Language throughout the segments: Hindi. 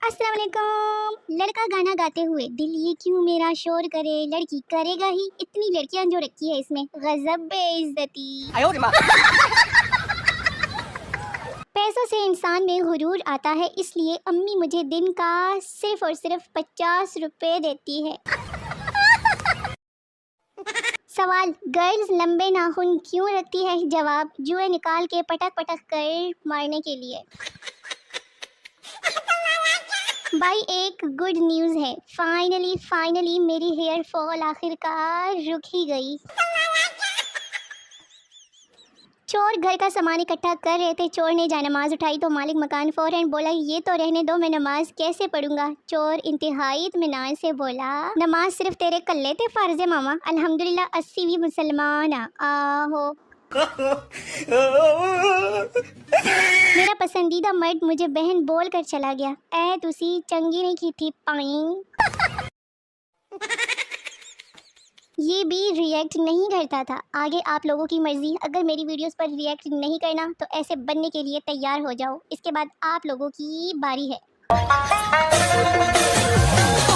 अस्सलाम वालेकुम। लड़का गाना गाते हुए दिल ये क्यों मेरा शोर करे, लड़की करेगा ही, इतनी लड़कियां जो रखी है इसमें, गजब बेइज्जती। पैसों से इंसान में गुरूर आता है, इसलिए अम्मी मुझे दिन का सिर्फ और सिर्फ 50 रुपए देती है। सवाल, गर्ल्स लंबे नाखून क्यों रखती है? जवाब, जुए निकाल के पटक पटक कर मारने के लिए। भाई एक गुड न्यूज़ है, फाइनली मेरी हेयर फॉल आखिरकार रुक ही गई। चोर घर का सामान इकट्ठा कर रहे थे, चोर ने जानमाज उठाई तो मालिक मकान फौरन बोला ये तो रहने दो, मैं नमाज कैसे पढ़ूंगा। चोर इंतहाई इत्मीनान से बोला नमाज सिर्फ तेरे कल्ले थे फर्ज है मामा, अल्हम्दुलिल्लाह 80 भी मुसलमान आहो। मेरा पसंदीदा मर्द मुझे बहन बोल कर चला गया, ऐ तुसी चंगी नहीं की थी पाई। ये भी रिएक्ट नहीं करता था। आगे आप लोगों की मर्जी, अगर मेरी वीडियोस पर रिएक्ट नहीं करना तो ऐसे बनने के लिए तैयार हो जाओ, इसके बाद आप लोगों की बारी है।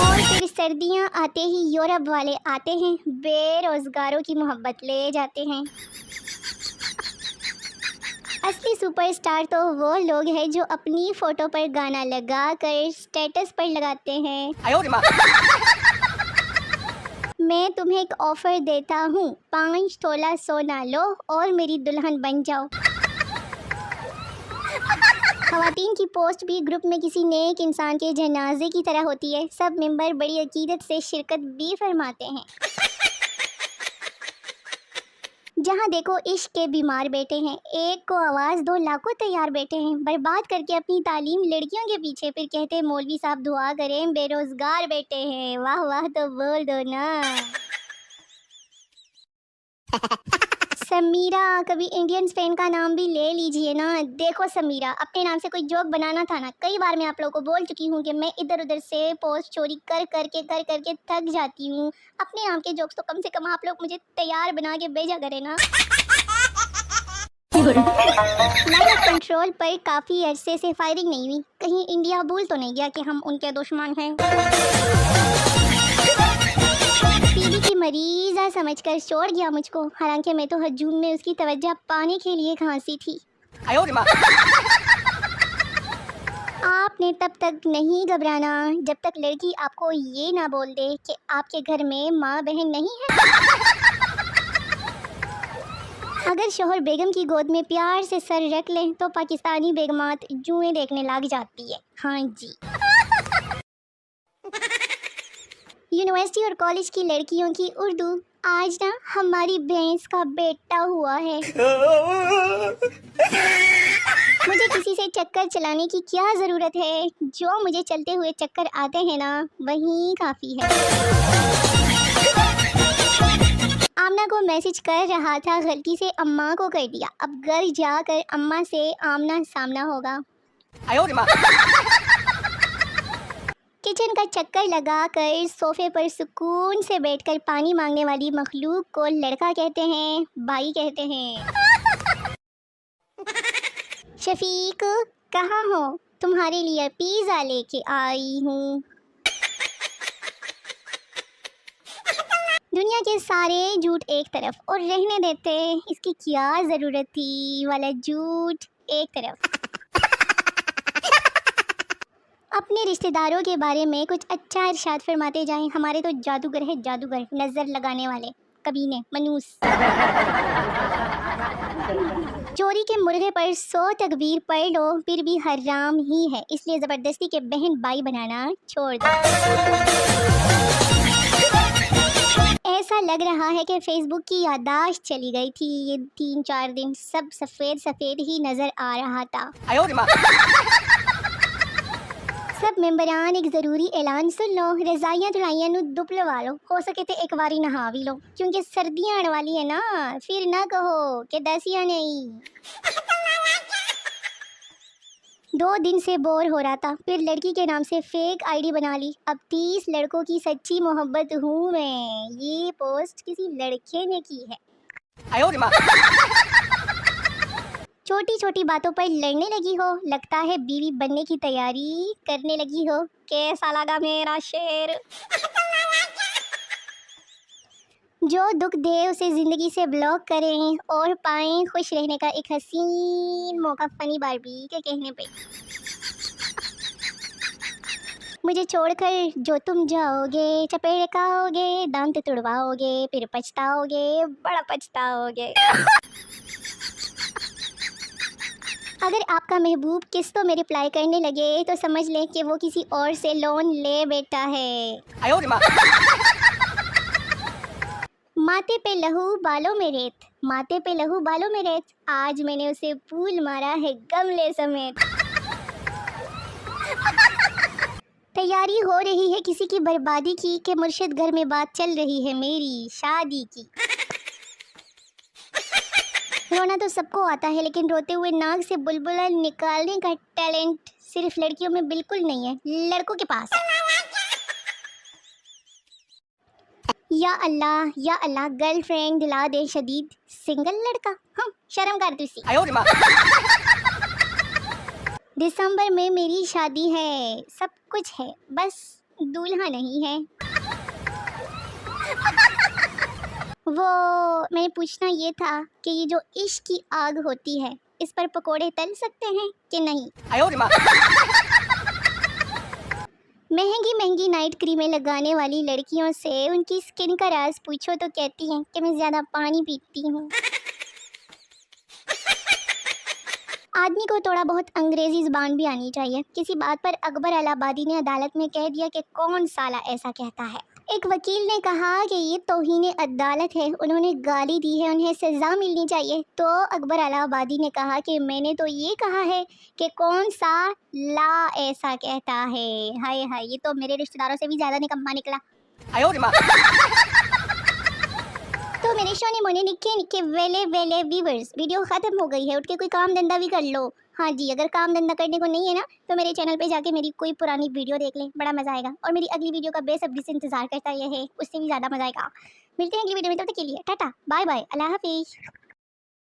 और फिर सर्दियां आते ही यूरोप वाले आते हैं, बेरोजगारों की मोहब्बत ले जाते हैं। असली सुपरस्टार तो वो लोग हैं जो अपनी फोटो पर गाना लगा कर स्टेटस पर लगाते हैं। मैं तुम्हें एक ऑफर देता हूँ, 5 तोला सोना लो और मेरी दुल्हन बन जाओ। खवातीन की पोस्ट भी ग्रुप में किसी नेक इंसान के जनाजे की तरह होती है, सब मेंबर बड़ी अकीदत से शिरकत भी फरमाते हैं। जहाँ देखो इश्क के बीमार बैठे हैं, एक को आवाज़ दो लाखों तैयार बैठे हैं, बर्बाद करके अपनी तालीम लड़कियों के पीछे, फिर कहते हैं मौलवी साहब दुआ करें, बेरोजगार बैठे हैं। वाह वाह तो बोल दो ना। समीरा, कभी इंडियन फैन का नाम भी ले लीजिए ना। देखो समीरा, अपने नाम से कोई जोक बनाना था ना। कई बार मैं आप लोगों को बोल चुकी हूँ कि मैं इधर उधर से पोस्ट चोरी कर करके थक जाती हूँ। अपने नाम के जोक्स तो कम से कम आप लोग मुझे तैयार बना के भेजा करें ना। लाइन ऑफ कंट्रोल पर काफ़ी अरसे से फायरिंग नहीं हुई, कहीं इंडिया भूल तो नहीं गया कि हम उनके दुश्मन हैं। टीबी की मरीज़ा समझकर छोड़ गया मुझको, हालांकि मैं तो हजूम में उसकी तवज्जो पाने के लिए खांसी थी। आपने तब तक नहीं घबराना जब तक लड़की आपको ये ना बोल दे कि आपके घर में माँ बहन नहीं है। अगर शोहर बेगम की गोद में प्यार से सर रख लें तो पाकिस्तानी बेगमात जुएं देखने लग जाती है। हाँ जी। यूनिवर्सिटी और कॉलेज की लड़कियों की उर्दू, आज ना हमारी भैंस का बेटा हुआ है। मुझे किसी से चक्कर चलाने की क्या ज़रूरत है, जो मुझे चलते हुए चक्कर आते हैं ना वही काफ़ी है। आमना को मैसेज कर रहा था, गलती से अम्मा को कर दिया, अब घर जाकर अम्मा से आमना सामना होगा। किचन का चक्कर लगाकर सोफे पर सुकून से बैठकर पानी मांगने वाली मखलूक को लड़का कहते हैं, भाई कहते हैं। शफीक कहाँ हो, तुम्हारे लिए पिज़्ज़ा लेके आई हूँ। दुनिया के सारे झूठ एक तरफ और रहने देते इसकी क्या ज़रूरत थी वाला झूठ एक तरफ। अपने रिश्तेदारों के बारे में कुछ अच्छा इरशाद फरमाते जाएं, हमारे तो जादूगर है जादूगर, नज़र लगाने वाले कमीने मनूस। चोरी के मुर्गे पर 100 तकबीर पढ़ लो फिर भी हराम ही है, इसलिए ज़बरदस्ती के बहन भाई बनाना छोड़ दो। ऐसा लग रहा है कि फेसबुक की याददाश्त चली गई थी, ये 3-4 दिन सब सफ़ेद सफ़ेद ही नज़र आ रहा था। सब मेंबरान एक ज़रूरी ऐलान सुन लो, रज़ाइयाँ धुलाइयाँ नू दुप लवा लो, हो सके तो एक बारी नहा भी लो, क्योंकि सर्दियाँ आने वाली है ना, फिर ना कहो कि दसियाँ नहीं। 2 दिन से बोर हो रहा था, फिर लड़की के नाम से फेक आईडी बना ली, अब 30 लड़कों की सच्ची मोहब्बत हूँ मैं। ये पोस्ट किसी लड़के ने की है। छोटी छोटी बातों पर लड़ने लगी हो, लगता है बीवी बनने की तैयारी करने लगी हो। कैसा लगा मेरा शेर? जो दुख दे उसे ज़िंदगी से ब्लॉक करें और पाएं खुश रहने का एक हसीन मौका फनी बारबी के कहने पे। मुझे छोड़कर जो तुम जाओगे, चपेट खाओगे, दांत तुड़वाओगे, फिर पछताओगे, बड़ा पछताओगे। अगर आपका महबूब किस्तों में रिप्लाई करने लगे तो समझ लें कि वो किसी और से लोन ले बैठा है। माथे पे लहू बालों में रेत, माथे पे लहू बालों में रेत, आज मैंने उसे फूल मारा है गमले समेत। तैयारी हो रही है किसी की बर्बादी की कि मुर्शिद घर में बात चल रही है मेरी शादी की। रोना तो सबको आता है, लेकिन रोते हुए नाक से बुलबुला निकालने का टैलेंट सिर्फ लड़कियों में बिल्कुल नहीं है, लड़कों के पास है। या अल्लाह गर्लफ्रेंड दिला दे शदीद सिंगल लड़का। हम शर्म कर तुसी। दिसंबर में मेरी शादी है, सब कुछ है, बस दूल्हा नहीं है। वो मैंने पूछना ये था कि ये जो इश्क की आग होती है, इस पर पकोड़े तल सकते हैं कि नहीं? महंगी महंगी नाइट क्रीमें लगाने वाली लड़कियों से उनकी स्किन का राज पूछो तो कहती हैं कि मैं ज़्यादा पानी पीती हूँ। आदमी को थोड़ा बहुत अंग्रेजी ज़बान भी आनी चाहिए। किसी बात पर अकबर इलाहाबादी ने अदालत में कह दिया कि कौन साला ऐसा कहता है। एक वकील ने कहा कि ये तौहीन अदालत है, उन्होंने गाली दी है, उन्हें सज़ा मिलनी चाहिए। तो अकबर इलाहाबादी ने कहा कि मैंने तो ये कहा है कि कौन सा ला ऐसा कहता है। हाय हाय, ये तो मेरे रिश्तेदारों से भी ज़्यादा निकम्मा निकला। तो मेरे शो ने मोने निक्के वेले व्यूवर्स, वीडियो ख़त्म हो गई है, उठ के कोई काम धंधा भी कर लो। हाँ जी, अगर काम धंधा करने को नहीं है ना तो मेरे चैनल पे जाके मेरी कोई पुरानी वीडियो देख ले, बड़ा मज़ा आएगा। और मेरी अगली वीडियो का बेसब्री से इंतज़ार करता है, उससे भी ज़्यादा मज़ा आएगा। मिलते हैं अगली वीडियो में, तब तक के लिए टाटा बाय बाय, अल्लाह हाफिज़।